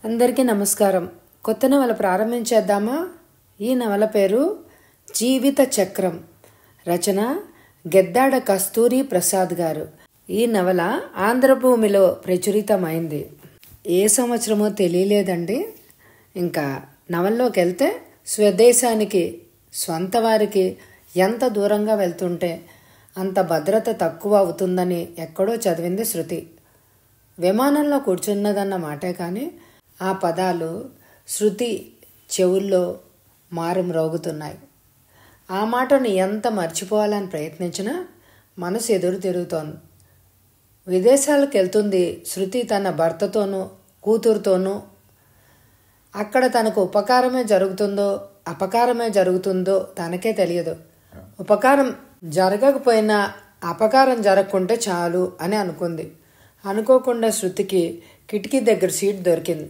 అందరికీ నమస్కారం. కొత్త నవల ప్రారంభించేద్దామా? ఈ నవల పేరు జీవిత చక్రం. రచన గెద్దాడ కస్తూరి ప్రసాద్ గారు. ఈ నవల ఆంధ్రభూమిలో ప్రచురితమైంది. ఏ సంవత్సరమో తెలియలేదండి. ఇంకా నవల్లోకి వెళ్తే స్వదేశానికి, స్వంత వారికి ఎంత దూరంగా వెళ్తుంటే అంత భద్రత తక్కువ అవుతుందని ఎక్కడో చదివింది శృతి. విమానంలో కూర్చున్నదన్న మాటే కానీ ఆ పదాలు శృతి చెవుల్లో మారుమ్రోగుతున్నాయి. ఆ మాటను ఎంత మర్చిపోవాలని ప్రయత్నించినా మనసు ఎదురు తిరుగుతోంది. విదేశాలకు వెళ్తుంది శృతి తన భర్తతోనూ కూతురుతోనూ. అక్కడ తనకు ఉపకారమే జరుగుతుందో అపకారమే జరుగుతుందో తనకే తెలియదు. ఉపకారం జరగకపోయినా అపకారం జరగకుంటే చాలు అని అనుకుంది. అనుకోకుండా శృతికి కిటికీ దగ్గర సీట్ దొరికింది.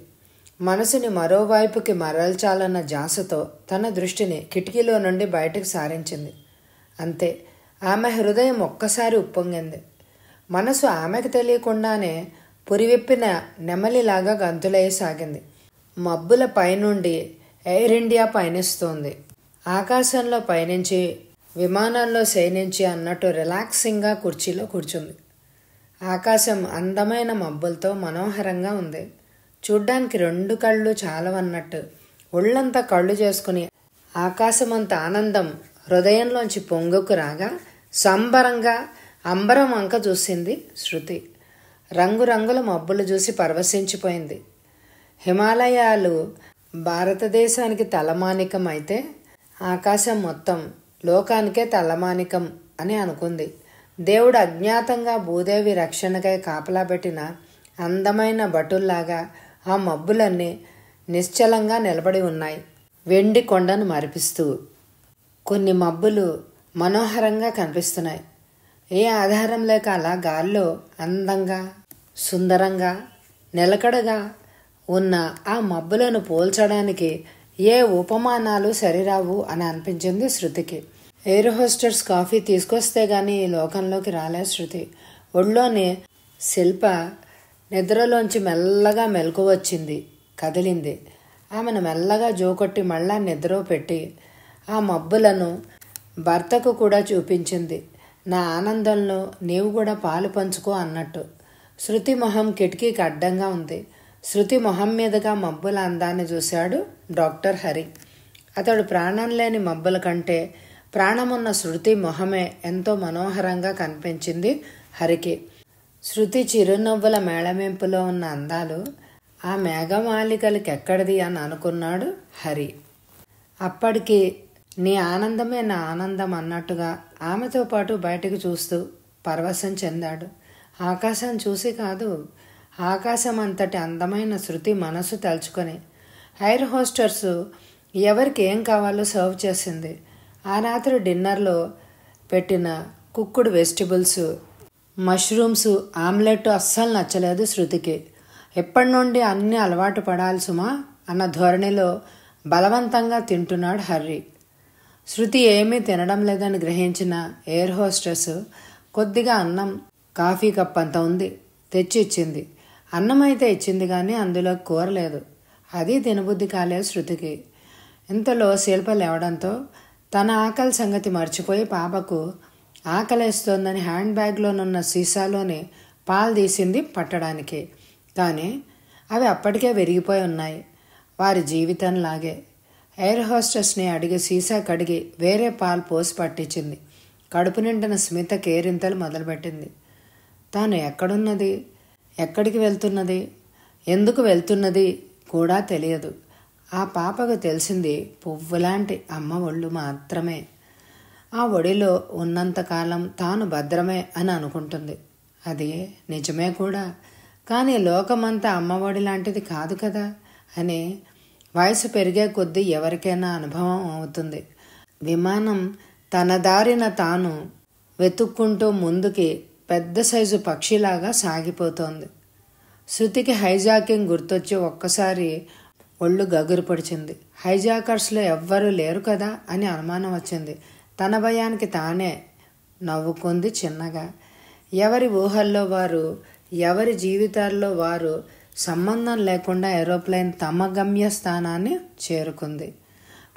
మనసుని మరోవైపుకి మరల్చాలన్న ధ్యాసతో తన దృష్టిని కిటికీలో నుండి బయటకు సారించింది. అంతే, ఆమె హృదయం ఒక్కసారి ఉప్పొంగింది. మనసు ఆమెకు తెలియకుండానే పురివిప్పిన నెమలిలాగా గంతులేయసాగింది. మబ్బుల పైనుండి ఎయిర్ ఇండియా పయనిస్తోంది. ఆకాశంలో పయనించి, విమానంలో శయనించి అన్నట్టు రిలాక్సింగ్గా కుర్చీలో కూర్చుంది. ఆకాశం అందమైన మబ్బులతో మనోహరంగా ఉంది. చూడ్డానికి రెండు కళ్ళు చాలవన్నట్టు ఒళ్ళంతా కళ్ళు చేసుకుని ఆకాశమంత ఆనందం హృదయంలోంచి పొంగుకు రాగా సంబరంగా అంబరం వంక చూసింది శృతి. రంగురంగుల మబ్బులు చూసి పరవశించిపోయింది. హిమాలయాలు భారతదేశానికి తలమానికం అయితే ఆకాశం మొత్తం లోకానికే తలమానికం అని అనుకుంది. దేవుడు అజ్ఞాతంగా భూదేవి రక్షణకై కాపలా పెట్టిన అందమైన భటుల్లాగా ఆ మబ్బులన్నీ నిశ్చలంగా నిలబడి ఉన్నాయి, వెండి కొండను మరిపిస్తూ. కొన్ని మబ్బులు మనోహరంగా కనిపిస్తున్నాయి. ఏ ఆధారం లేక అలా గాల్లో అందంగా, సుందరంగా, నిలకడగా ఉన్న ఆ మబ్బులను పోల్చడానికి ఏ ఉపమానాలు సరిరావు అని అనిపించింది శృతికి. ఎయిర్ హోస్టర్స్ కాఫీ తీసుకొస్తే గానీ ఈ లోకంలోకి రాలే శృతి. ఒళ్ళోని శిల్ప నిద్రలోంచి మెల్లగా మెలకు వచ్చింది, కదిలింది. ఆమెను మెల్లగా జోకొట్టి మళ్ళా నిద్ర పెట్టి ఆ మబ్బులను భర్తకు కూడా చూపించింది. నా ఆనందంలో నీవు కూడా పాలు పంచుకో అన్నట్టు. శృతి మొహం కిటికీకి అడ్డంగా ఉంది. శృతి మొహం మీదుగా మబ్బుల అందాన్ని చూశాడు డాక్టర్ హరి. అతడు ప్రాణం లేని మబ్బుల కంటే ప్రాణమున్న శృతి మొహమే ఎంతో మనోహరంగా కనిపించింది హరికి. శృతి చిరునవ్వుల మేళమెంపులో ఉన్న అందాలు ఆ మేఘమాలికలకి ఎక్కడిది అని అనుకున్నాడు హరి. అప్పటికి నీ ఆనందమే నా ఆనందం అన్నట్టుగా ఆమెతో పాటు బయటకు చూస్తూ పరవశం చెందాడు. ఆకాశం చూసి కాదు, ఆకాశం అంతటి అందమైన శృతి మనసు తలుచుకొని ఎయిర్ హోస్టర్స్ ఎవరికి ఏం కావాలో సర్వ్ చేసింది. ఆ రాత్రి డిన్నర్లో పెట్టిన కుక్కుడు వెజిటబుల్స్, మష్రూమ్స్, ఆమ్లెట్ అస్సలు నచ్చలేదు శృతికి. ఎప్పటి నుండి అన్నీ అలవాటు పడాలి సుమా అన్న ధోరణిలో బలవంతంగా తింటున్నాడు హర్రి. శృతి ఏమీ తినడం లేదని గ్రహించిన ఎయిర్ హోస్టెస్ కొద్దిగా అన్నం, కాఫీ కప్ అంత ఉంది తెచ్చి ఇచ్చింది. అన్నం అయితే ఇచ్చింది కానీ అందులో కూర లేదు. అది తినబుద్ధి కాలేదు శృతికి. ఇంతలో శిల్ప లేవడంతో తన ఆకలి సంగతి మర్చిపోయి పాపకు ఆకలేస్తోందని హ్యాండ్ బ్యాగ్లోనున్న సీసాలోని పాలు తీసింది పట్టడానికి. కానీ అవి అప్పటికే విరిగిపోయి ఉన్నాయి. వారి జీవితంలాగే ఎయిర్ హోస్టెస్ని అడిగి సీసా కడిగి వేరే పాలు పోసి పట్టించింది. కడుపు నిండిన స్మిత కేరింతలు మొదలుపెట్టింది. తాను ఎక్కడున్నది, ఎక్కడికి వెళ్తున్నది, ఎందుకు వెళ్తున్నది కూడా తెలియదు. ఆ పాపకు తెలిసింది పువ్వులాంటి అమ్మ ఒళ్ళు మాత్రమే. ఆ ఒడిలో ఉన్నంతకాలం తాను భద్రమే అని అనుకుంటుంది. అది నిజమే కూడా. కానీ లోకమంతా అమ్మ ఒడి లాంటిది కాదు కదా అని వయసు పెరిగే కొద్దీ ఎవరికైనా అనుభవం అవుతుంది. విమానం తన దారిన తాను వెతుక్కుంటూ ముందుకి పెద్ద సైజు పక్షిలాగా సాగిపోతోంది. శృతికి హైజాకింగ్ గుర్తొచ్చి ఒక్కసారి ఒళ్ళు గగురు పొడిచింది. హైజాకర్స్లో ఎవ్వరూ లేరు కదా అని అనుమానం వచ్చింది. తన భయానికి తానే నవ్వుకుంది చిన్నగా. ఎవరి ఊహల్లో వారు, ఎవరి జీవితాల్లో వారు సంబంధం లేకుండా ఏరోప్లేన్ తమ గమ్యస్థానాన్ని చేరుకుంది.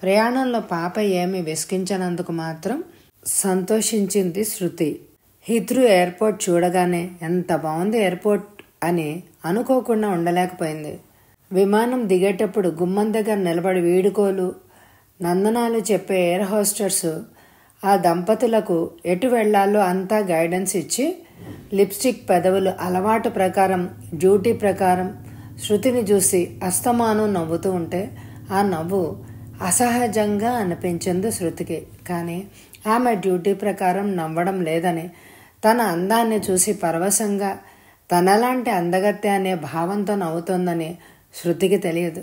ప్రయాణంలో పాప ఏమీ విసిగించనందుకు మాత్రం సంతోషించింది శృతి. హీత్రూ ఎయిర్పోర్ట్ చూడగానే ఎంత బాగుంది ఎయిర్పోర్ట్ అని అనుకోకుండా ఉండలేకపోయింది. విమానం దిగేటప్పుడు గుమ్మం దగ్గర నిలబడి వీడుకోలు నందనాలు చెప్పే ఎయిర్ హోస్టర్స్ ఆ దంపతులకు ఎటు వెళ్లాలో అంతా గైడెన్స్ ఇచ్చి లిప్స్టిక్ పెదవులు అలవాటు ప్రకారం డ్యూటీ ప్రకారం శృతిని చూసి అస్తమానం నవ్వుతూ ఉంటే ఆ నవ్వు అసహజంగా అనిపించింది శృతికి. కానీ ఆమె డ్యూటీ ప్రకారం నవ్వడం లేదని, తన అందాన్ని చూసి పరవశంగా తనలాంటి అందగత్తె అనే భావంతో నవ్వుతోందని శృతికి తెలియదు.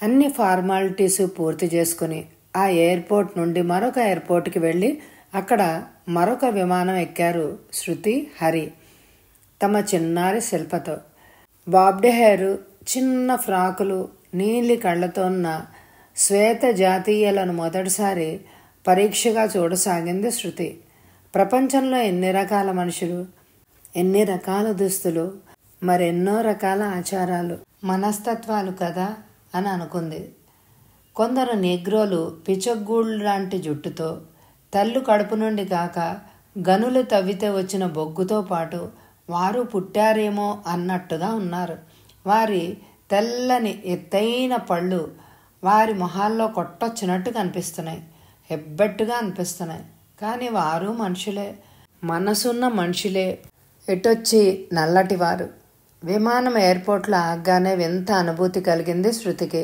అన్ని ఫార్మాలిటీసు పూర్తి చేసుకుని ఆ ఎయిర్పోర్ట్ నుండి మరొక ఎయిర్పోర్ట్కి వెళ్ళి అక్కడ మరొక విమానం ఎక్కారు శృతి, హరి తమ చిన్నారి శిల్పతో. బాబ్డే హెయిర్, చిన్న ఫ్రాకులు, నీలి కళ్ళతో ఉన్న శ్వేత జాతీయులను మొదటిసారి పరీక్షగా చూడసాగింది శృతి. ప్రపంచంలో ఎన్ని రకాల మనుషులు, ఎన్ని రకాల దుస్తులు, మరెన్నో రకాల ఆచారాలు, మనస్తత్వాలు కదా అని అనుకుంది. కొందరు నీగ్రోలు పిచగూళ్ళు లాంటి జుట్టుతో, తల్లు కడుపు నుండి కాక గనులు తవ్వితే వచ్చిన బొగ్గుతో పాటు వారు పుట్టారేమో అన్నట్టుగా ఉన్నారు. వారి తెల్లని ఎత్తైన పళ్ళు వారి మొహాల్లో కొట్టొచ్చినట్టు కనిపిస్తున్నాయి, హెబ్బెట్టుగా అనిపిస్తున్నాయి. కానీ వారు మనుషులే, మనసున్న మనుషులే, ఎటొచ్చి నల్లటివారు. విమానం ఎయిర్పోర్ట్లో ఆగ్గానే వింత అనుభూతి కలిగింది శృతికి.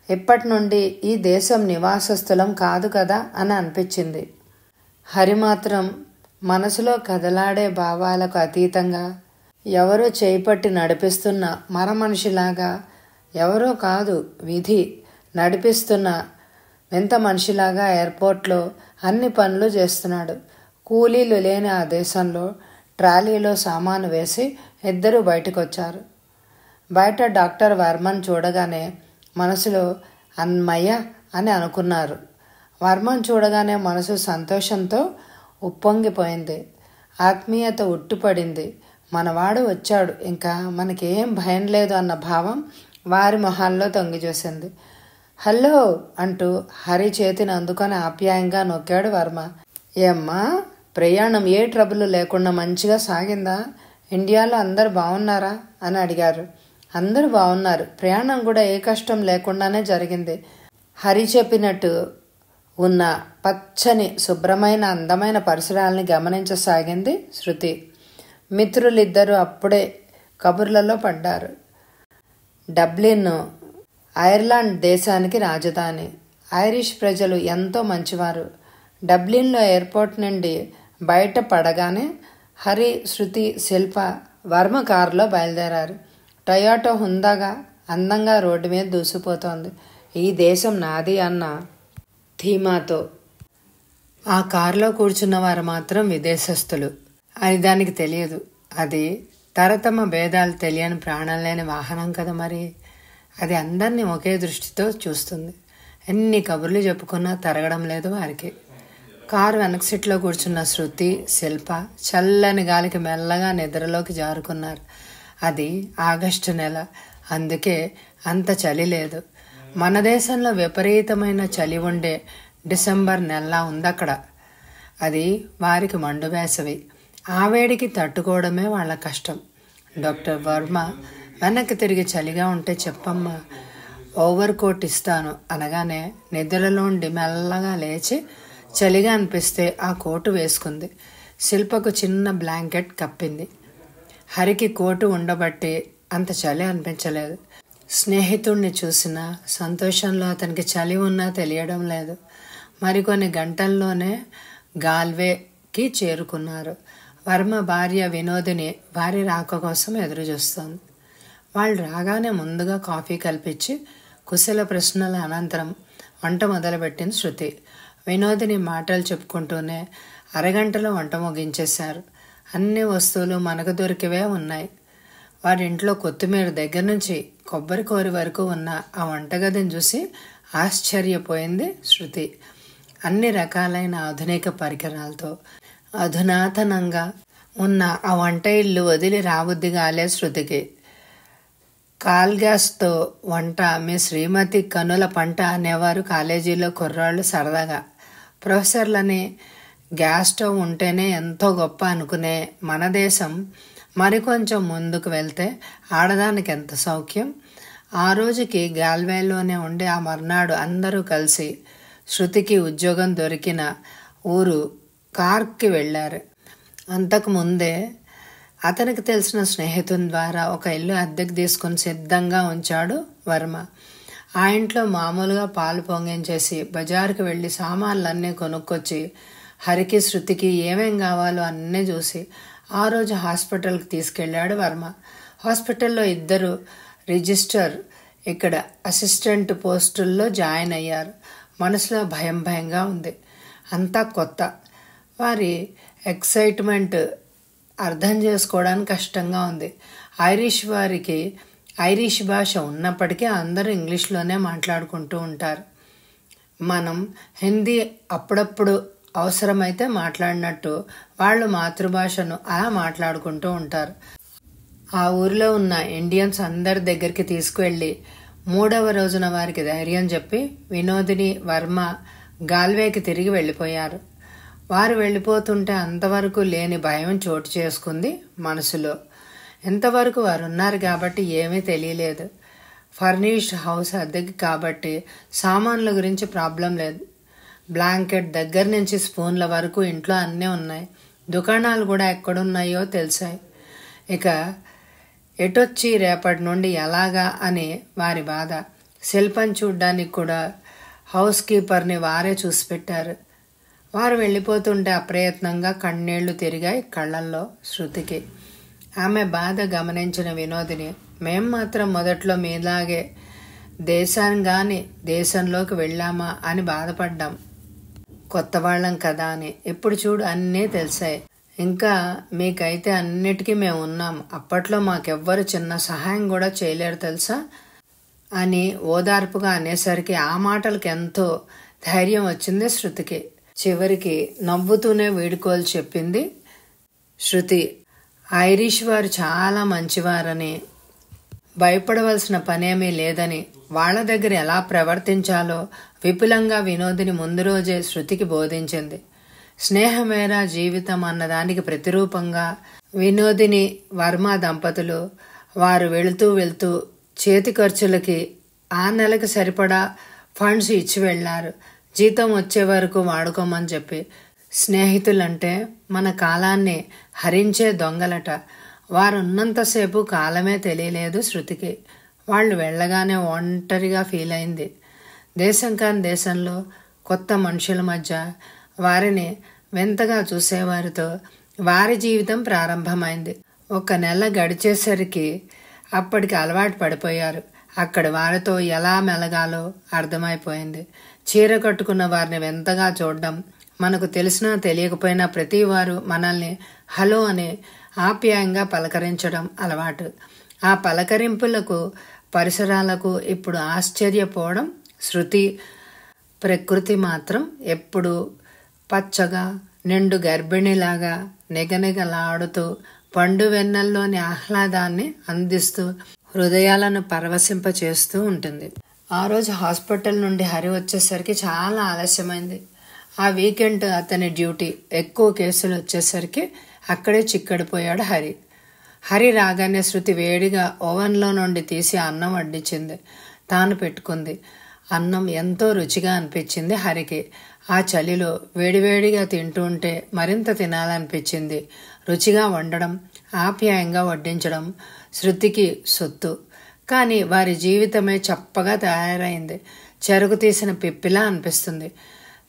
ఇప్పటి నుండి ఈ దేశం నివాసస్థలం కాదు కదా అని అనిపించింది. హరి మాత్రం మనసులో కదలాడే భావాలకు అతీతంగా ఎవరో చేపట్టి నడిపిస్తున్న మరమనిషిలాగా, ఎవరో కాదు విధి నడిపిస్తున్న వింత మనిషిలాగా ఎయిర్పోర్ట్లో అన్ని పనులు చేస్తున్నాడు. కూలీలు లేని ఆ దేశంలో ట్రాలీలో సామాను వేసి ఇద్దరు బయటకు వచ్చారు. బయట డాక్టర్ వర్మన్ చూడగానే మనసులో అన్మయ్య అని అనుకున్నారు. వర్మన్ చూడగానే మనసు సంతోషంతో ఉప్పొంగిపోయింది. ఆత్మీయత ఉట్టిపడింది. మనవాడు వచ్చాడు, ఇంకా మనకేం భయం లేదు అన్న భావం వారి మొహాల్లో తొంగి చూసింది. హలో అంటూ హరి చేతిని అందుకొని ఆప్యాయంగా నొక్కాడు వర్మ. ఏమ్మా, ప్రయాణం ఏ ట్రబుల్ లేకుండా మంచిగా సాగిందా? ఇండియాలో అందరు బాగున్నారా అని అడిగారు. అందరూ బాగున్నారు, ప్రయాణం కూడా ఏ కష్టం లేకుండానే జరిగింది. హరి చెప్పినట్టు ఉన్న పచ్చని శుభ్రమైన అందమైన పరిసరాలని గమనించసాగింది శృతి. మిత్రులిద్దరూ అప్పుడే కబుర్లలో పడ్డారు. డబ్లిన్ ఐర్లాండ్ దేశానికి రాజధాని. ఐరిష్ ప్రజలు ఎంతో మంచివారు. డబ్లిన్లో ఎయిర్పోర్ట్ నుండి బయట పడగానే హరి, శృతి, శిల్ప వర్మ కారులో బయలుదేరారు. టొయోటో హుందాగా అందంగా రోడ్డు మీద దూసిపోతోంది. ఈ దేశం నాది అన్న ధీమాతో. ఆ కారులో కూర్చున్న వారు మాత్రం విదేశస్తులు. అది దానికి తెలియదు. అది తరతమ భేదాలు తెలియని ప్రాణం లేని వాహనం కదా మరి. అది అందరినీ ఒకే దృష్టితో చూస్తుంది. ఎన్ని కబుర్లు చెప్పుకున్నా తరగడం లేదు వారికి. కారు వెనక సీట్లో కూర్చున్న శృతి, శిల్ప చల్లని గాలికి మెల్లగా నిద్రలోకి జారుకున్నారు. అది ఆగస్టు నెల, అందుకే అంత చలి లేదు. మన దేశంలో విపరీతమైన చలి ఉండే డిసెంబర్ నెల ఉందక్కడ. అది వారికి మండు వేసవి. ఆ వేడికి తట్టుకోవడమే వాళ్ళ కష్టం. డాక్టర్ వర్మ వెనక్కి తిరిగి చలిగా ఉంటే చెప్పమ్మా, ఓవర్ కోట్ ఇస్తాను అనగానే నిద్రలోండి మెల్లగా లేచి చలిగా అనిపిస్తే ఆ కోటు వేసుకుంది. శిల్పకు చిన్న బ్లాంకెట్ కప్పింది. హరికి కోటు ఉండబట్టి అంత చలి అనిపించలేదు. స్నేహితుడిని చూసినా సంతోషంలో అతనికి చలి ఉన్నా తెలియడం లేదు. మరికొన్ని గంటల్లోనే గాల్వేకి చేరుకున్నారు. వర్మ భార్య వినోదిని వారి రాక కోసం ఎదురు చూస్తోంది. వాళ్ళు రాగానే ముందుగా కాఫీ కల్పించి కుశల ప్రశ్నల అనంతరం వంట మొదలుపెట్టింది శృతి. వినోదిని మాటలు చెప్పుకుంటూనే అరగంటలో వంట ముగించేశారు. అన్ని వస్తువులు మనకు దొరికివే ఉన్నాయి. వారింట్లో కొత్తిమీర దగ్గర నుంచి కొబ్బరి కోరి వరకు ఉన్న ఆ వంటగదిని చూసి ఆశ్చర్యపోయింది శృతి. అన్ని రకాలైన ఆధునిక పరికరాలతో అధునాతనంగా ఉన్న ఆ వంట ఇల్లు వదిలి రాబుద్ది కాలే శృతికి. కాల్ గ్యాస్తో వంట మీ శ్రీమతి కనుల పంట అనేవారు కాలేజీలో కుర్రాళ్ళు సరదాగా. ప్రొఫెసర్లని గ్యాస్ స్టవ్ ఉంటేనే ఎంతో గొప్ప అనుకునే మన దేశం మరికొంచెం ముందుకు వెళ్తే ఆడదానికి ఎంత సౌఖ్యం. ఆ రోజుకి గాల్వేలోనే ఉండి ఆ మర్నాడు అందరూ కలిసి శృతికి ఉద్యోగం దొరికిన ఊరు కార్క్కి వెళ్ళారు. అంతకుముందే అతనికి తెలిసిన స్నేహితుని ద్వారా ఒక ఇల్లు అద్దెకు తీసుకుని సిద్ధంగా ఉంచాడు వర్మ. ఆ ఇంట్లో మామూలుగా పాలు పొంగించేసి బజారుకి వెళ్ళి సామాన్లన్నీ కొనుక్కొచ్చి హరికి శృతికి ఏమేం కావాలో అన్నీ చూసి ఆ రోజు హాస్పిటల్కి తీసుకెళ్లాడు వర్మ. హాస్పిటల్లో ఇద్దరు రిజిస్టర్, ఇక్కడ అసిస్టెంట్ పోస్టుల్లో జాయిన్ అయ్యారు. మనసులో భయంగా ఉంది. అంతా కొత్త. వారి ఎక్సైట్మెంట్ అర్థం చేసుకోవడానికి కష్టంగా ఉంది. ఐరిష్ భాష ఉన్నప్పటికీ అందరూ ఇంగ్లీష్లోనే మాట్లాడుకుంటూ ఉంటారు. మనం హిందీ అప్పుడప్పుడు అవసరమైతే మాట్లాడినట్టు వాళ్ళు మాతృభాషను అలా మాట్లాడుకుంటూ ఉంటారు. ఆ ఊరిలో ఉన్న ఇండియన్స్ అందరి దగ్గరికి తీసుకువెళ్ళి 3వ రోజున వారికి ధైర్యం చెప్పి వినోదిని, వర్మ గాల్వేకి తిరిగి వెళ్ళిపోయారు. వారు వెళ్ళిపోతుంటే అంతవరకు లేని భయం చోటు చేసుకుంది మనసులో. ఎంతవరకు వారు ఉన్నారు కాబట్టి ఏమీ తెలియలేదు. ఫర్నిష్డ్ హౌస్ అద్దెకి కాబట్టి సామాన్ల గురించి ప్రాబ్లం లేదు. బ్లాంకెట్ దగ్గర నుంచి స్పూన్ల వరకు ఇంట్లో అన్నీ ఉన్నాయి. దుకాణాలు కూడా ఎక్కడున్నాయో తెలిసాయి. ఇక ఎటొచ్చి రేపటి నుండి ఎలాగా అని వారి బాధ. శిల్పం చూడ్డానికి కూడా హౌస్ కీపర్ని వారే చూసి పెట్టారు. వారు వెళ్ళిపోతుంటే అప్రయత్నంగా కన్నీళ్లు తిరిగాయి కళ్ళల్లో శృతికి. ఆమె బాధ గమనించిన వినోదిని, మేం మాత్రం మొదట్లో మీలాగే దేశంలోకి వెళ్ళామా అని బాధపడ్డాం. కొత్త వాళ్ళం కదా అని. ఇప్పుడు చూడు అన్నీ తెలిసాయి. ఇంకా మీకైతే అన్నిటికీ మేము ఉన్నాం. అప్పట్లో మాకెవ్వరు చిన్న సహాయం కూడా చేయలేరు తెలుసా అని ఓదార్పుగా అనేసరికి ఆ మాటలకు ఎంతో ధైర్యం వచ్చింది శృతికి. చివరికి నవ్వుతూనే వీడుకోలు చెప్పింది శృతి. ఐరిష్ వారు చాలా మంచివారని, భయపడవలసిన పనేమీ లేదని, వాళ్ల దగ్గర ఎలా ప్రవర్తించాలో విపులంగా వినోదిని ముందు రోజే శృతికి బోధించింది. స్నేహమేరా జీవితం అన్నదానికి ప్రతిరూపంగా వినోదిని, వర్మ దంపతులు వారు వెళుతూ చేతి ఖర్చులకి ఆ నెలకు సరిపడా ఫండ్స్ ఇచ్చి వెళ్లారు. జీతం వచ్చే వరకు వాడుకోమని చెప్పి. స్నేహితులంటే మన కాలాన్ని హరించే దొంగలట. వారున్నంతసేపు కాలమే తెలియలేదు శృతికి. వాళ్ళు వెళ్ళగానే ఒంటరిగా ఫీల్ అయింది. దేశం కాని దేశంలో కొత్త మనుషుల మధ్య వారిని వింతగా చూసేవారితో వారి జీవితం ప్రారంభమైంది. 1 నెల గడిచేసరికి అప్పటికి అలవాటు పడిపోయారు. అక్కడి వారితో ఎలా మెలగాలో అర్థమైపోయింది. చీర కట్టుకున్న వారిని వింతగా చూడడం, మనకు తెలిసినా తెలియకపోయినా ప్రతి వారు మనల్ని హలో అని ఆప్యాయంగా పలకరించడం అలవాటు. ఆ పలకరింపులకు, పరిసరాలకు ఇప్పుడు ఆశ్చర్యపోవడం శృతి. ప్రకృతి మాత్రం ఎప్పుడు పచ్చగా, నిండు గర్భిణిలాగా నిగనిగలాడుతూ పండు వెన్నెల్లోని ఆహ్లాదాన్ని అందిస్తూ హృదయాలను పరవశింపచేస్తూ ఉంటుంది. ఆ రోజు హాస్పిటల్ నుండి హరి వచ్చేసరికి చాలా ఆలస్యమైంది. ఆ వీకెండ్ అతని డ్యూటీ. ఎక్కువ కేసులు వచ్చేసరికి అక్కడే చిక్కడిపోయాడు హరి. హరి రాగానే శృతి వేడిగా ఓవెన్లో నుండి తీసి అన్నం వడ్డించింది. తాను పెట్టుకుంది. అన్నం ఎంతో రుచిగా అనిపించింది హరికి. ఆ చలిలో వేడివేడిగా తింటూ ఉంటే మరింత తినాలనిపించింది. రుచిగా వండడం, ఆప్యాయంగా వడ్డించడం శృతికి సొత్తు. కానీ వారి జీవితమే చప్పగా తయారైంది. చెరుకు తీసిన పిప్పిలా అనిపిస్తుంది.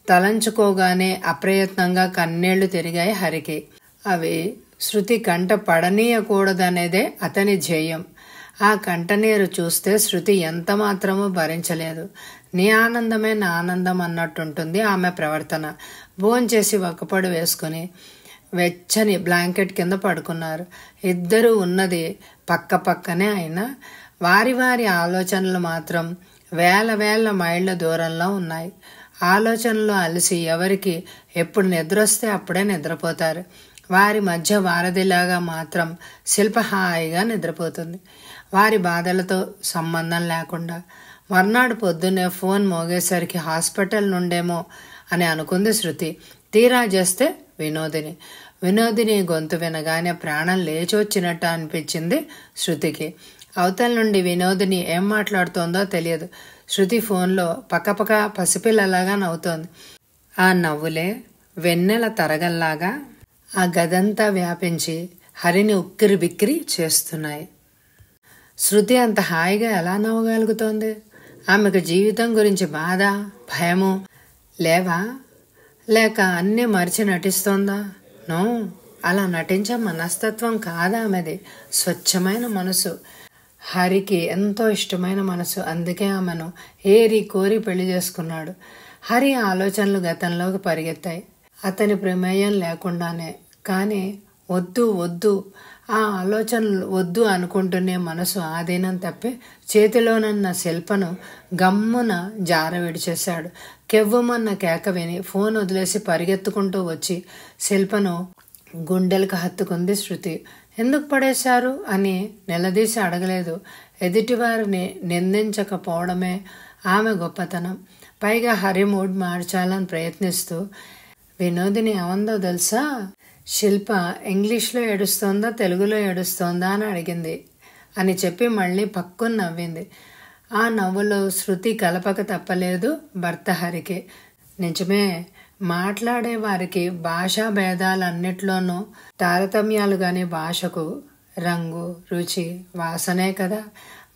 తలంచుకోగానే అప్రయత్నంగా కన్నీళ్లు తిరిగాయి హరికి. అవి శృతి కంట పడనీయకూడదనేదే అతని ధ్యేయం. ఆ కంటనీరు చూస్తే శృతి ఎంత మాత్రమూ భరించలేదు. నీ ఆనందమే నా ఆనందం అన్నట్టుంటుంది ఆమె ప్రవర్తన. భోంచేసి ఒక్కపొడి వేసుకుని వెచ్చని బ్లాంకెట్ కింద పడుకున్నారు. ఇద్దరూ ఉన్నది పక్క పక్కనే అయినా వారి వారి ఆలోచనలు మాత్రం వేల మైళ్ళ దూరంలో ఉన్నాయి. ఆలోచనలు అలసి ఎవరికి ఎప్పుడు నిద్రొస్తే అప్పుడే నిద్రపోతారు. వారి మధ్య వారధిలాగా మాత్రం శిల్ప హాయిగా నిద్రపోతుంది. వారి బాధలతో సంబంధం లేకుండా. మర్నాడు పొద్దున్నే ఫోన్ మోగేసరికి హాస్పిటల్ నుండేమో అని అనుకుంది శృతి. తీరా చేస్తే వినోదిని గొంతు వినగానే ప్రాణం లేచొచ్చినట్టు అనిపించింది శృతికి. అవతల నుండి వినోదిని ఏం మాట్లాడుతోందో తెలియదు. శృతి ఫోన్లో పక్కపక్క పసిపిల్లలాగా నవ్వుతోంది. ఆ నవ్వులే వెన్నెల తరగల్లాగా ఆ గదంతా వ్యాపించి హరిని ఉక్కిరి బిక్కిరి చేస్తున్నాయి. శృతి అంత హాయిగా ఎలా నవ్వగలుగుతోంది? ఆమెకు జీవితం గురించి బాధ, భయము లేవా? లేక అన్నీ మరిచి నటిస్తోందా? నో, అలా నటించే మనస్తత్వం కాదా ఆమెది. స్వచ్ఛమైన మనసు, హరికి ఎంతో ఇష్టమైన మనసు. అందుకే ఆమెను ఏరి కోరి పెళ్లి చేసుకున్నాడు. హరి ఆలోచనలు గతంలోకి పరిగెత్తాయి, అతని ప్రమేయం లేకుండానే. కానీ వద్దు ఆ ఆలోచనలు వద్దు అనుకుంటూనే మనసు ఆధీనం తప్పి చేతిలోనన్న శిల్పను గమ్మున జార విడిచేశాడు. కెవ్వుమన్న కేక విని ఫోన్ వదిలేసి పరిగెత్తుకుంటూ వచ్చి శిల్పను గుండెలకు హత్తుకుంది శృతి. ఎందుకు పడేశారు అని నిలదీసి అడగలేదు. ఎదుటివారిని నిందించకపోవడమే ఆమె గొప్పతనం. పైగా హరి మూడ్ మార్చాలని ప్రయత్నిస్తూ, వినోదిని ఏమందో తెలుసా? శిల్ప ఇంగ్లీష్లో ఏడుస్తోందా తెలుగులో ఏడుస్తోందా అని అడిగింది అని చెప్పి మళ్ళీ పక్కున నవ్వింది. ఆ నవ్వులో శృతి కలపక తప్పలేదు భర్త హరికి. నిజమే, మాట్లాడే వారికి భాషా భేదాలన్నిట్లోనూ తారతమ్యాలు గాని భాషకు రంగు, రుచి, వాసనే కదా.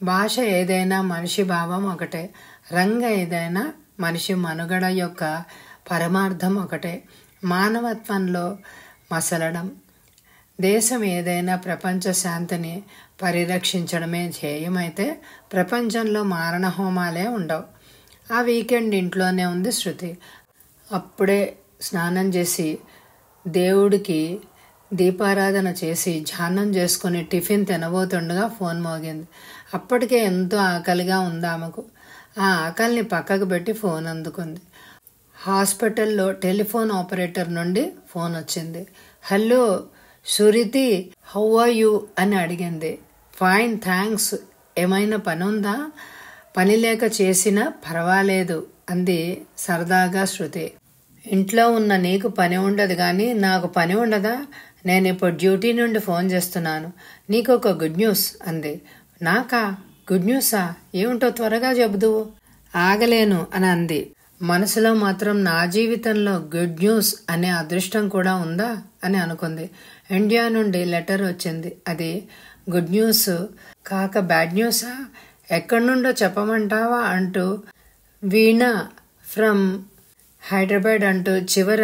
భాష ఏదైనా మనిషి భావం ఒకటే, రంగు ఏదైనా మనిషి మనుగడ యొక్క పరమార్థం ఒకటే. మానవత్వంలో మసలడం. దేశం ఏదైనా ప్రపంచ శాంతిని పరిరక్షించడమే ధ్యేయమైతే ప్రపంచంలో మారణ హోమాలే ఉండవు. ఆ వీకెండ్ ఇంట్లోనే ఉంది శృతి. అప్పుడే స్నానం చేసి దేవుడికి దీపారాధన చేసి ధ్యానం చేసుకుని టిఫిన్ తినబోతుండగా ఫోన్ మోగింది. అప్పటికే ఎంతో ఆకలిగా ఉంది ఆమెకు. ఆ ఆకలిని పక్కకు పెట్టి ఫోన్ అందుకుంది. హాస్పిటల్లో టెలిఫోన్ ఆపరేటర్ నుండి ఫోన్ వచ్చింది. హలో సురితి, హౌ ఆర్ యూ అని అడిగింది. Fine thanks. ఏమైనా పని ఉందా? పని లేక చేసినా పర్వాలేదు అంది సరదాగా శృతి. ఇంట్లో ఉన్న నీకు పని ఉండదు కానీ నాకు పని ఉండదా? నేను ఇప్పుడు డ్యూటీ నుండి ఫోన్ చేస్తున్నాను. నీకు ఒక గుడ్ న్యూస్ అంది. నాకా? గుడ్ న్యూసా? ఏమిటో త్వరగా చెబుదువు. ఆగలేను అని అంది. మనసులో మాత్రం నా జీవితంలో గుడ్ న్యూస్ అనే అదృష్టం కూడా ఉందా అని అనుకుంది. ఇండియా నుండి లెటర్ వచ్చింది. అది గుడ్ న్యూస్ కాక బ్యాడ్ న్యూసా? ఎక్కడి నుండో చెప్పమంటావా అంటూ వీణ ఫ్రమ్ హైదరాబాద్ అంటూ చివర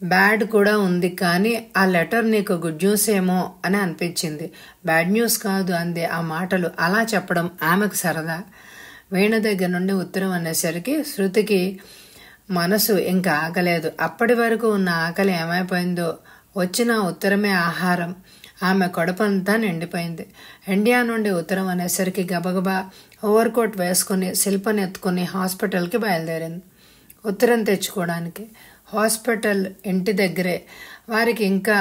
బ్యాడ్ కూడా ఉంది. కానీ ఆ లెటర్ నీకు గుడ్ న్యూస్ ఏమో అని అనిపించింది. బ్యాడ్ న్యూస్ కాదు అంది. ఆ మాటలు అలా చెప్పడం ఆమెకు సరదా. వీణ దగ్గర నుండి ఉత్తరం అనేసరికి శృతికి మనసు ఇంకా ఆగలేదు. అప్పటి వరకు ఉన్న ఆకలి ఏమైపోయిందో. వచ్చిన ఉత్తరమే ఆహారం. ఆమె కడుపంతా నిండిపోయింది. ఇండియా నుండి ఉత్తరం అనేసరికి గబగబా ఓవర్ కోట్ వేసుకుని శిల్పని ఎత్తుకుని హాస్పిటల్కి బయలుదేరింది ఉత్తరం తెచ్చుకోవడానికి. హాస్పిటల్ ఇంటి దగ్గరే. వారికి ఇంకా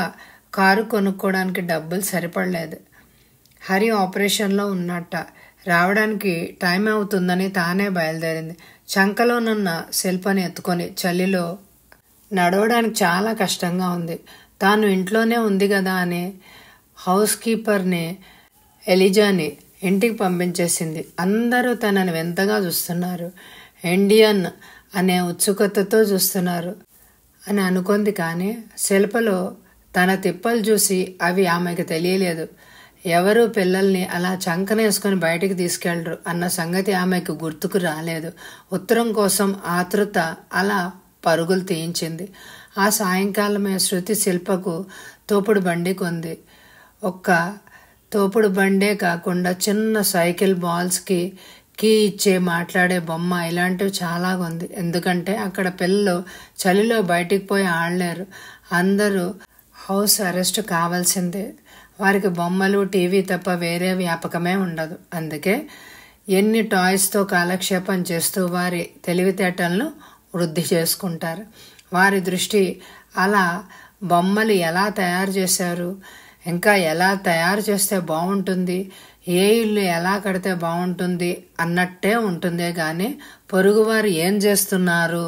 కారు కొనుక్కోవడానికి డబ్బులు సరిపడలేదు. హరి ఆపరేషన్లో ఉన్నట్ట. రావడానికి టైం అవుతుందని తానే బయలుదేరింది. చంకలోనున్న శిల్పని ఎత్తుకొని చలిలో నడవడానికి చాలా కష్టంగా ఉంది. తాను ఇంట్లోనే ఉంది కదా అని హౌస్ కీపర్ని ఎలిజాని ఇంటికి పంపించేసింది. అందరూ తనని వింతగా చూస్తున్నారు. ఇండియన్ అనే ఉత్సుకతతో చూస్తున్నారు అని అనుకుంది. కానీ శిల్పలో తన తిప్పలు చూసి అవి ఆమెకు తెలియలేదు. ఎవరూ పిల్లల్ని అలా చంకనేసుకొని బయటికి తీసుకెళ్లరు అన్న సంగతి ఆమెకు గుర్తుకు రాలేదు. ఉత్తరం కోసం ఆతృత అలా పరుగులు తీయించింది. ఆ సాయంకాలమే శృతి శిల్పకు తోపుడు బండి కొంది. ఒక్క తోపుడు బండే కాకుండా చిన్న సైకిల్, బాల్స్కి కీ ఇచ్చే మాట్లాడే బొమ్మ, ఇలాంటివి చాలా ఉంది. ఎందుకంటే అక్కడ పిల్లలు చలిలో బయటికి పోయి ఆడలేరు. అందరూ హౌస్ అరెస్ట్ కావాల్సిందే. వారికి బొమ్మలు, టీవీ తప్ప వేరే వ్యాపకమే ఉండదు. అందుకే ఎన్ని టాయ్స్తో కాలక్షేపం చేస్తూ వారి తెలివితేటలను వృద్ధి చేసుకుంటారు. వారి దృష్టి అలా బొమ్మలు ఎలా తయారు చేశారు, ఇంకా ఎలా తయారు చేస్తే బాగుంటుంది, ఏ ఇల్లు ఎలా కడితే బాగుంటుంది అన్నట్టే ఉంటుందే కానీ పొరుగువారు ఏం చేస్తున్నారు,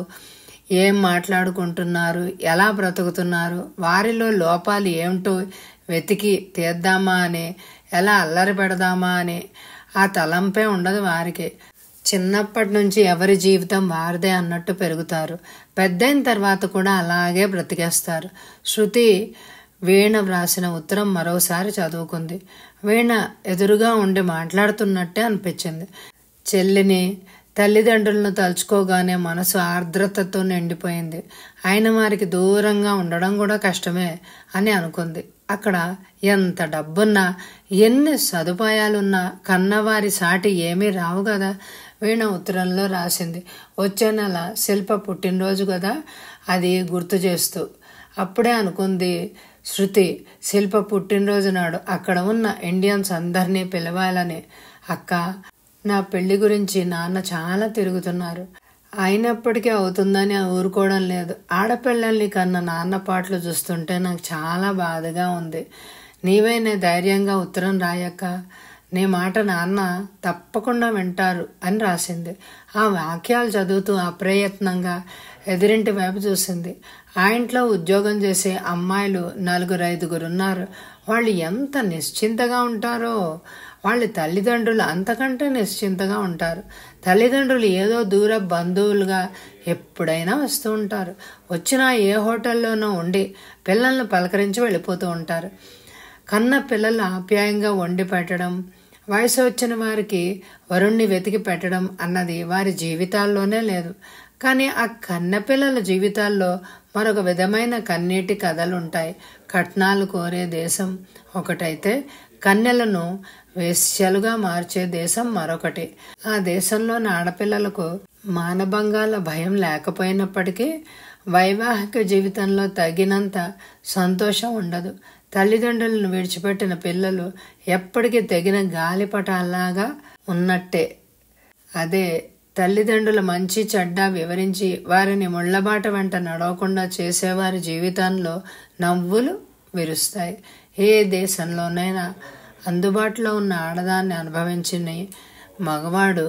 ఏం మాట్లాడుకుంటున్నారు, ఎలా బ్రతుకుతున్నారు, వారిలో లోపాలు ఏమిటో వెతికి తీద్దామా అని, ఎలా అల్లరి పెడదామా అని ఆ తలంపే ఉండదు వారికి. చిన్నప్పటి నుంచి ఎవరి జీవితం వారిదే అన్నట్టు పెరుగుతారు. పెద్దయిన తర్వాత కూడా అలాగే బ్రతికేస్తారు. శృతి వీణ వ్రాసిన ఉత్తరం మరోసారి చదువుకుంది. వీణ ఎదురుగా ఉండి మాట్లాడుతున్నట్టే అనిపించింది. చెల్లిని, తల్లిదండ్రులను తలుచుకోగానే మనసు ఆర్ద్రతతో నిండిపోయింది. ఆయన వారికి దూరంగా ఉండడం కూడా కష్టమే అని అనుకుంది. అక్కడ ఎంత డబ్బున్నా, ఎన్ని సదుపాయాలున్నా కన్నవారి సాటి ఏమీ రావు కదా. వీణ ఉత్తరంలో రాసింది. వచ్చే నెల శిల్ప పుట్టినరోజు కదా, అది గుర్తు చేస్తూ. అప్పుడే అనుకుంది శృతి, శిల్ప పుట్టినరోజు నాడు అక్కడ ఉన్న ఇండియన్స్ అందరినీ పిలవాలని. అక్క, నా పెళ్లి గురించి నాన్న చాలా తిరుగుతున్నారు. అయినప్పటికీ అవుతుందని ఊరుకోవడం లేదు. ఆడపిల్లల్ని కన్నా నాన్న పాటలు చూస్తుంటే నాకు చాలా బాధగా ఉంది. నీవైనా ధైర్యంగా ఉత్తరం రాయక్క. నీ మాట నాన్న తప్పకుండా వింటారు అని రాసింది. ఆ వాక్యాలు చదువుతూ అప్రయత్నంగా ఎదురింటి వైపు చూసింది. ఆ ఇంట్లో ఉద్యోగం చేసే అమ్మాయిలు 4-5 ఉన్నారు. వాళ్ళు ఎంత నిశ్చింతగా ఉంటారో. వాళ్ళ తల్లిదండ్రులు అంతకంటే నిశ్చింతగా ఉంటారు. తల్లిదండ్రులు ఏదో దూర బంధువులుగా ఎప్పుడైనా వస్తూ ఉంటారు. వచ్చినా ఏ హోటల్లోనో ఉండి పిల్లల్ని పలకరించి వెళ్ళిపోతూ ఉంటారు. కన్న పిల్లలు ఆప్యాయంగా వండి పెట్టడం, వయసు వచ్చిన వారికి వరుణ్ణి వెతికి పెట్టడం అన్నది వారి జీవితాల్లోనే లేదు. కానీ ఆ కన్నపిల్లల జీవితాల్లో మరొక విధమైన కన్నీటి కథలుంటాయి. కట్నాలు కోరే దేశం ఒకటైతే కన్నెలను వేశ్యలుగా మార్చే దేశం మరొకటి. ఆ దేశంలోని ఆడపిల్లలకు మానభంగాల భయం లేకపోయినప్పటికీ వైవాహిక జీవితంలో తగినంత సంతోషం ఉండదు. తల్లిదండ్రులను విడిచిపెట్టిన పిల్లలు ఎప్పటికీ తెగిన గాలిపటాల్లాగా ఉన్నట్టే. అదే తల్లిదండ్రుల మంచి చెడ్డ వివరించి వారిని ముళ్లబాట వెంట నడవకుండా చేసేవారి జీవితంలో నవ్వులు విరుస్తాయి. ఏ దేశంలోనైనా అందుబాటులో ఉన్న ఆడదాన్ని అనుభవించిన మగవాడు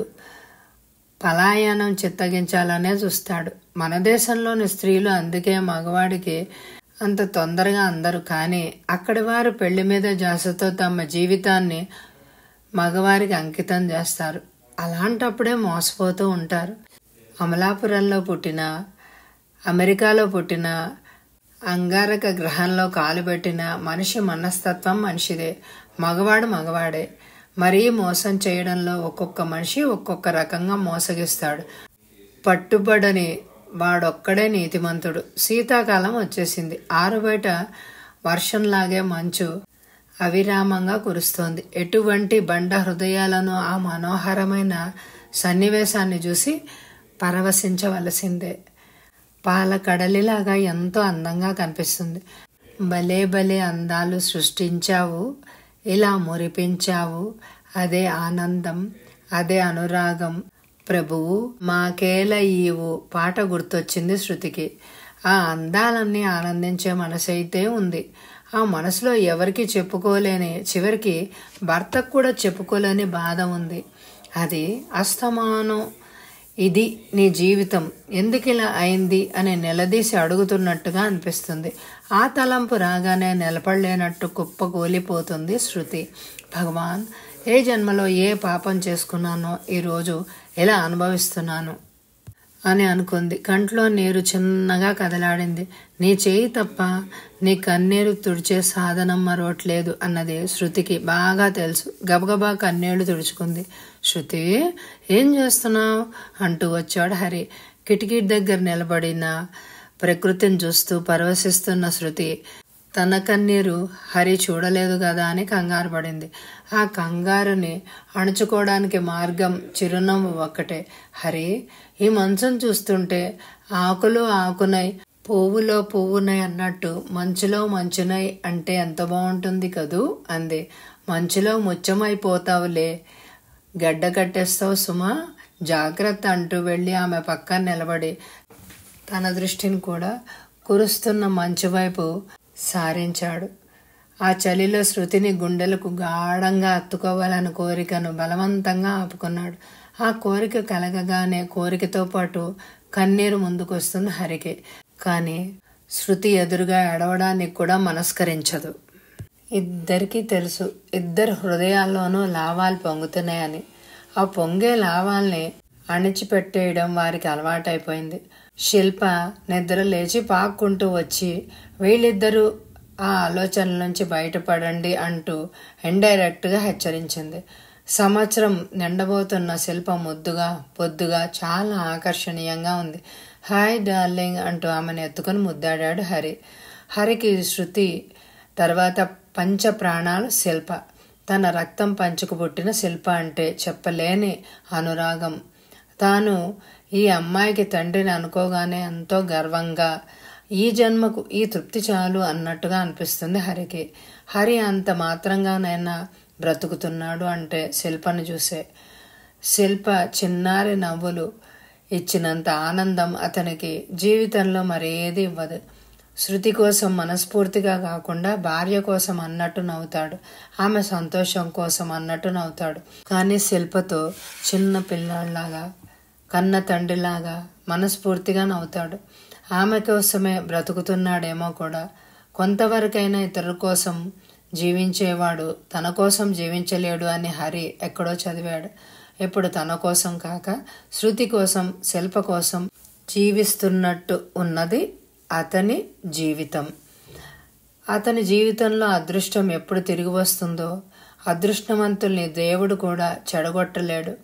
పలాయనం చిత్తగించాలనే చూస్తాడు. మన దేశంలోని స్త్రీలు అందుకే మగవాడికి అంత తొందరగా అందరు. కానీ అక్కడి వారు పెళ్లి మీద జాసతో తమ జీవితాన్ని మగవారికి అంకితం చేస్తారు. అలాంటప్పుడే మోసపోతూ ఉంటారు. అమలాపురంలో పుట్టిన, అమెరికాలో పుట్టిన, అంగారక గ్రహంలో కాలు పెట్టిన మనిషి మనస్తత్వం మనిషిదే. మగవాడు మగవాడే. మరీ మోసం చేయడంలో ఒక్కొక్క మనిషి ఒక్కొక్క రకంగా మోసగిస్తాడు. పట్టుబడని వాడొక్కడే నీతిమంతుడు. శీతాకాలం వచ్చేసింది. ఆరుబయట వర్షంలాగే మంచు అవిరామంగా కురుస్తోంది. ఎటువంటి బండ హృదయాలను ఆ మనోహరమైన సన్నివేశాన్ని చూసి పరవశించవలసిందే. పాల కడలిలాగా ఎంతో అందంగా కనిపిస్తుంది. భలే భలే అందాలు సృష్టించావు, ఇలా మురిపించావు. అదే ఆనందం, అదే అనురాగం. ప్రభువు మాకేల ఈవు పాట గుర్తొచ్చింది శృతికి. ఆ అందాలన్నీ ఆనందించే మనసైతే ఉంది. ఆ మనసులో ఎవరికి చెప్పుకోలేని, చివరికి భర్తకు కూడా చెప్పుకోలేని బాధ ఉంది. అది అస్తమానం ఇది నీ జీవితం ఎందుకిలా అయింది అని నిలదీసి అడుగుతున్నట్టుగా అనిపిస్తుంది. ఆ తలంపు రాగానే నిలబడలేనట్టు కుప్పకూలిపోతుంది శృతి. భగవాన్, ఏ జన్మలో ఏ పాపం చేసుకున్నానో ఈరోజు ఎలా అనుభవిస్తున్నాను అని అనుకుంది. కంట్లో నీరు చిన్నగా కదలాడింది. నీ చేయి తప్ప నీ కన్నీరు తుడిచే సాధనం మరొట్లేదు అన్నది శృతికి బాగా తెలుసు. గబగబా కన్నీళ్లు తుడుచుకుంది. శృతి, ఏం చేస్తున్నావు అంటూ వచ్చాడు హరి. కిటికీ దగ్గర నిలబడిన ప్రకృతిని చూస్తూ పరవశిస్తున్న శృతి తన కన్నీరు హరి చూడలేదు కదా అని కంగారు పడింది. ఆ కంగారుని అణుచుకోవడానికి మార్గం చిరునవ్వు ఒక్కటే. హరి, ఈ మంచం చూస్తుంటే ఆకులు ఆకునై పువ్వులో పువ్వునై అన్నట్టు మంచులో మంచునై అంటే ఎంత బాగుంటుంది కదూ అంది. మంచులో ముచ్చమైపోతావులే, గడ్డ కట్టేస్తావు సుమా, జాగ్రత్త అంటూ వెళ్ళి ఆమె పక్కన నిలబడి తన దృష్టిని కూడా కురుస్తున్న మంచు వైపు సారించాడు. ఆ చలిలో శృతిని గుండెలకు గాఢంగా అత్తుకోవాలన్న కోరికను బలవంతంగా ఆపుకున్నాడు. ఆ కోరిక కలగగానే కోరికతో పాటు కన్నీరు ముందుకొస్తుంది హరికి. కానీ శృతి ఎదురుగా ఏడవడానికి కూడా మనస్కరించదు. ఇద్దరికీ తెలుసు, ఇద్దరు హృదయాల్లోనూ లావాలు పొంగుతున్నాయని. ఆ పొంగే లావాల్ని అణిచిపెట్టేయడం వారికి అలవాటైపోయింది. శిల్ప నిద్ర లేచి పాక్కుంటూ వచ్చి వీళ్ళిద్దరూ ఆ ఆలోచనల నుంచి బయటపడండి అంటూ ఇండైరెక్ట్గా హెచ్చరించింది. సంవత్సరం నిండబోతున్న శిల్ప ముద్దుగా పొద్దుగా చాలా ఆకర్షణీయంగా ఉంది. హాయ్ డార్లింగ్ అంటూ ఆమెను ఎత్తుకుని ముద్దాడాడు హరి. హరికి శృతి తర్వాత పంచ ప్రాణాలు శిల్ప. తన రక్తం పంచుకు పుట్టిన శిల్ప అంటే చెప్పలేని అనురాగం. తాను ఈ అమ్మాయికి తండ్రిని అనుకోగానే ఎంతో గర్వంగా, ఈ జన్మకు ఈ తృప్తి చాలు అన్నట్టుగా అనిపిస్తుంది హరికి. హరి అంత మాత్రంగానైనా బ్రతుకుతున్నాడు అంటే శిల్పను చూసే. శిల్ప చిన్నారి నవ్వులు ఇచ్చినంత ఆనందం అతనికి జీవితంలో మరేది ఇవ్వదు. శృతి కోసం మనస్ఫూర్తిగా కాకుండా భార్య కోసం అన్నట్టు నవ్వుతాడు, ఆమె సంతోషం కోసం అన్నట్టు నవ్వుతాడు. కానీ శిల్పతో చిన్న పిల్లాడిలాగా, కన్న తండ్రిలాగా మనస్ఫూర్తిగా నవ్వుతాడు. ఆమె కోసమే బ్రతుకుతున్నాడేమో కూడా. కొంతవరకైనా ఇతరుల కోసం జీవించేవాడు తన కోసం జీవించలేడు అని హరి ఎక్కడో చదివాడు. ఇప్పుడు తన కోసం కాక శృతి కోసం, శిల్ప కోసం జీవిస్తున్నట్టు ఉన్నది అతని జీవితం. అతని జీవితంలో అదృష్టం ఎప్పుడు తిరిగి వస్తుందో, అదృష్టవంతుల్ని దేవుడు కూడా చెడగొట్టలేడు.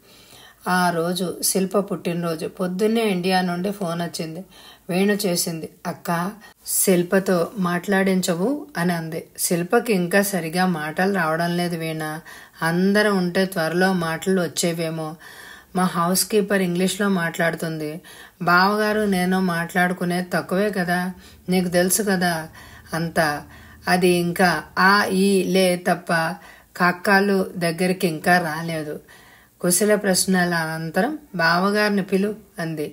ఆ రోజు శిల్ప పుట్టినరోజు. పొద్దున్నే ఇండియా నుండి ఫోన్ వచ్చింది. వేణు చేసింది. అక్క, శిల్పతో మాట్లాడించవు అని అంది. శిల్పకి ఇంకా సరిగా మాటలు రావడం లేదు వీణ. అందరం ఉంటే త్వరలో మాటలు వచ్చేవేమో. మా హౌస్ కీపర్ ఇంగ్లీష్లో మాట్లాడుతుంది. బావగారు నేను మాట్లాడుకునేది తక్కువే కదా, నీకు తెలుసు కదా అంతా. అది ఇంకా ఆ ఈ లే తప్ప కక్కాలు దగ్గరికి ఇంకా రాలేదు. కుశల ప్రశ్నల అనంతరం బావగారిని పిలు అంది.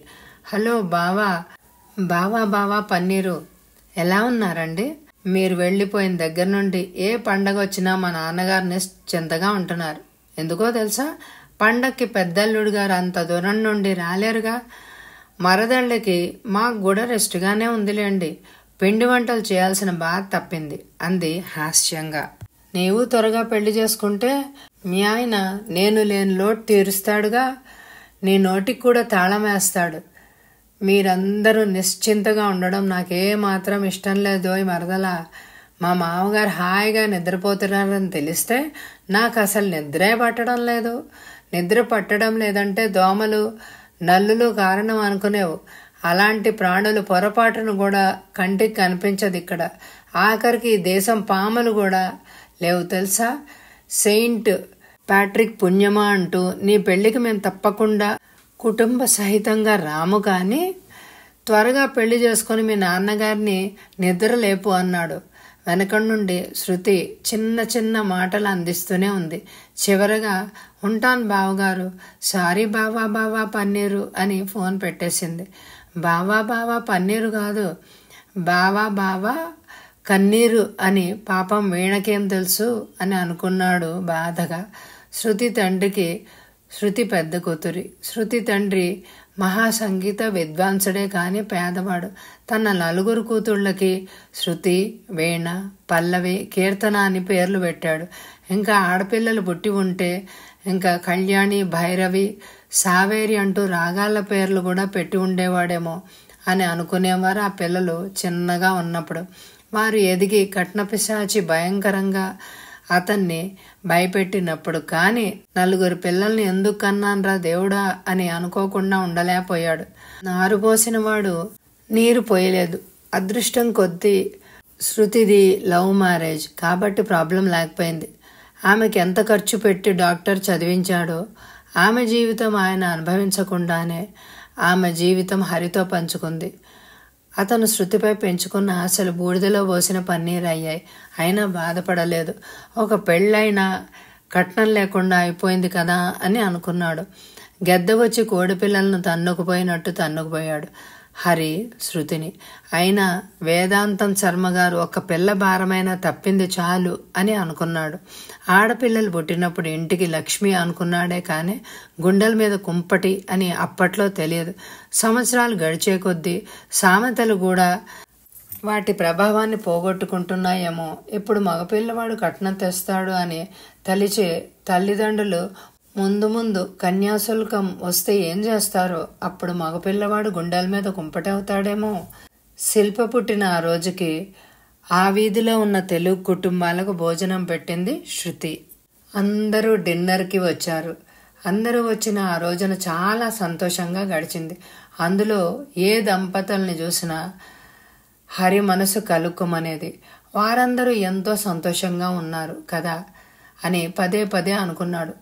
హలో బావా. బావా పన్నీరు, ఎలా ఉన్నారండి? మీరు వెళ్ళిపోయిన దగ్గర నుండి ఏ పండగ వచ్చినా మా నాన్నగారిని చింతగా ఉంటున్నారు. ఎందుకో తెలుసా? పండక్కి పెద్దల్లుడు గారు అంత దూరం నుండి రాలేరుగా. మరదళ్ళకి మాకు కూడా రెస్ట్గానే ఉందిలేండి. పిండి వంటలు చేయాల్సిన బాధ తప్పింది అంది హాస్యంగా. నీవు త్వరగా పెళ్లి చేసుకుంటే మీ ఆయన నేను లేని లోటు తీరుస్తాడుగా. నీ నోటికి కూడా తాళం వేస్తాడు. మీరందరూ నిశ్చింతగా ఉండడం నాకేమాత్రం ఇష్టం లేదోయ్ మరదలా. మా మామగారు హాయిగా నిద్రపోతున్నారని తెలిస్తే నాకు అసలు నిద్రే పట్టడం లేదు. నిద్ర పట్టడం లేదంటే దోమలు నల్లులు కారణం అనుకునేవు. అలాంటి ప్రాణులు పొరపాటును కూడా కంటికి కనిపించదు ఇక్కడ. ఆఖరికి ఈ దేశం పాములు కూడా లేవు తెలుసా. సెయింట్ ప్యాట్రిక్ పుణ్యమా అంటూ నీ పెళ్లికి మేము తప్పకుండా కుటుంబ సహితంగా రాము, కానీ త్వరగా పెళ్లి చేసుకుని మీ నాన్నగారిని నిద్ర లేపు అన్నాడు. వెనక నుండి శృతి చిన్న చిన్న మాటలు అందిస్తూనే ఉంది. చివరగా ఉంటాను బావగారు, సారీ బావా పన్నీరు అని ఫోన్ పెట్టేసింది. బావా పన్నీరు కాదు, బావా కన్నీరు అని. పాపం వీణకేం తెలుసు అని అనుకున్నాడు బాధగా. శృతి తండ్రికి, శృతి పెద్ద కూతురి, శృతి తండ్రి మహాసంగీత విద్వాంసుడే కానీ పేదవాడు. తన 4 కూతుళ్ళకి శృతి, వీణ, పల్లవి, కీర్తన అని పేర్లు పెట్టాడు. ఇంకా ఆడపిల్లలు పుట్టి ఉంటే ఇంకా కళ్యాణి, భైరవి, సావేరి అంటూ రాగాల పేర్లు కూడా పెట్టి ఉండేవాడేమో అని అనుకునేవారు ఆ పిల్లలు చిన్నగా ఉన్నప్పుడు. వారు ఎదిగి కట్నపిశాచి భయంకరంగా అతన్ని భయపెట్టినప్పుడు. కానీ 4 పిల్లల్ని ఎందుకు కన్నాన్రా దేవుడా అని అనుకోకుండా ఉండలేకపోయాడు. నారు పోసిన వాడు నీరు పోయలేదు. అదృష్టం కొద్దీ శృతిది లవ్ మ్యారేజ్ కాబట్టి ప్రాబ్లం లేకపోయింది. ఆమెకి ఎంత ఖర్చు పెట్టి డాక్టర్ చదివించాడో ఆమె జీవితం ఆయన అనుభవించకుండానే ఆమె జీవితం హరితో పంచుకుంది. అతను శృతిపై పెంచుకున్న ఆశలు బూడిదలో పోసిన పన్నీరు అయ్యాయి. అయినా బాధపడలేదు. ఒక పెళ్ళైనా కట్నం లేకుండా అయిపోయింది కదా అని అనుకున్నాడు. గెద్ద వచ్చి కోడిపిల్లలను తన్నుకుపోయినట్టు తన్నుకుపోయాడు. హరి శృతిని. అయినా వేదాంతం శర్మ గారు ఒక పిల్ల భారమైన తప్పింది చాలు అని అనుకున్నాడు. ఆడపిల్లలు పుట్టినప్పుడు ఇంటికి లక్ష్మి అనుకున్నాడే కానీ గుండెల మీద కుంపటి అని అప్పట్లో తెలియదు. సంవత్సరాలు గడిచే కొద్దీ సామెతలు కూడా వాటి ప్రభావాన్ని పోగొట్టుకుంటున్నాయేమో. ఇప్పుడు మగపిల్లవాడు కట్నం తెస్తాడు అని తలిచే తల్లిదండ్రులు ముందు ముందు కన్యాశుల్కం వస్తే ఏం చేస్తారో. అప్పుడు మగపిల్లవాడు గుండెల మీద కుంపటవుతాడేమో. శిల్ప పుట్టిన ఆ రోజుకి ఆ వీధిలో ఉన్న తెలుగు కుటుంబాలకు భోజనం పెట్టింది శృతి. అందరూ డిన్నర్కి వచ్చారు. అందరూ వచ్చిన ఆ రోజున చాలా సంతోషంగా గడిచింది. అందులో ఏ దంపతుల్ని చూసినా హరి మనసు కలుక్కుమనేది. వారందరూ ఎంతో సంతోషంగా ఉన్నారు కదా అని పదే పదే అనుకున్నాడు.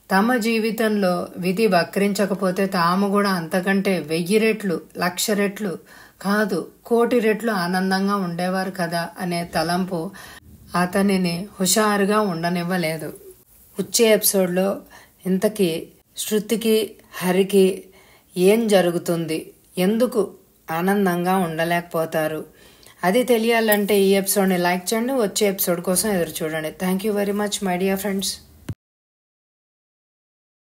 తమ జీవితంలో విధి వక్రించకపోతే తాము కూడా అంతకంటే 1000 రెట్లు 1,00,000 రెట్లు కాదు 1,00,000 రెట్లు ఆనందంగా ఉండేవారు కదా అనే తలంపు అతనిని హుషారుగా ఉండనివ్వలేదు. వచ్చే ఎపిసోడ్లో ఇంతకీ శృతికి హరికి ఏం జరుగుతుంది, ఎందుకు ఆనందంగా ఉండలేకపోతారు, అది తెలియాలంటే ఈ ఎపిసోడ్ని లైక్ చేయండి. వచ్చే ఎపిసోడ్ కోసం ఎదురు చూడండి. Thank you very much my dear friends.